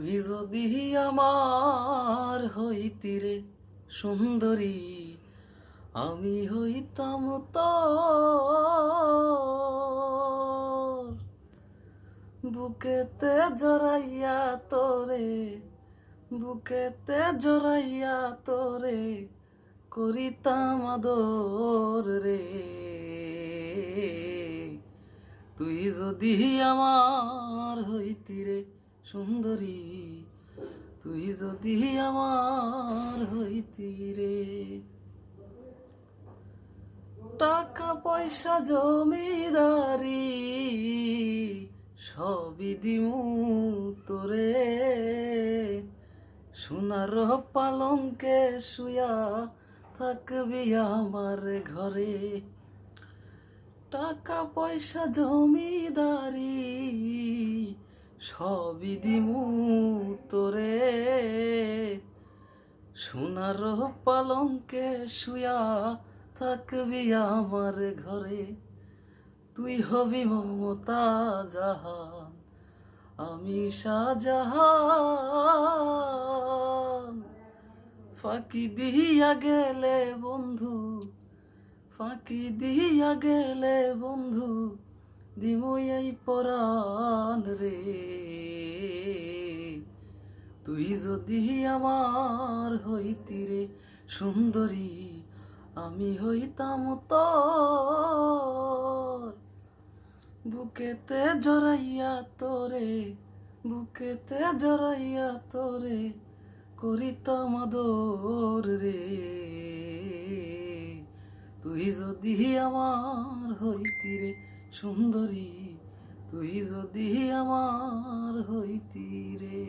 তুই যদি আমার হইতি রে সুন্দরী, আমি হইতাম তোর। বুকেতে জড়াইয়া তোরে, বুকেতে জড়াইয়া তোরে করিতাম আদর রে। তুই যদি আমার হইতি রে সুন্দরী, তুই যদি আমার হইতি রে। টাকা পয়সা জমিদারি সবই দিমু তোরে, সোনার পালঙ্কে শুয়া থাকবি আমার ঘরে। টাকা পয়সা জমিদারি সবই দিমু তোরে, সোনার পালঙ্কে শুয়া থাকবি আমার ঘরে। তুই হবি মমতা জাহান, আমি শাহজাহান। ফাঁকি দিয়া গেলে বন্ধু, ফাঁকি দিয়া গেলে বন্ধু, দিমু এই পরাণ রে। তুই যদি আমার হইতি রে সুন্দরী, আমি হইতাম তোর। বুকেতে জড়াইয়া তোরে, বুকেতে জড়াইয়া তোরে করিতাম আদর রে। তুই যদি আমার হইতি রে সুন্দরী, তুই যদি আমার হইতি রে।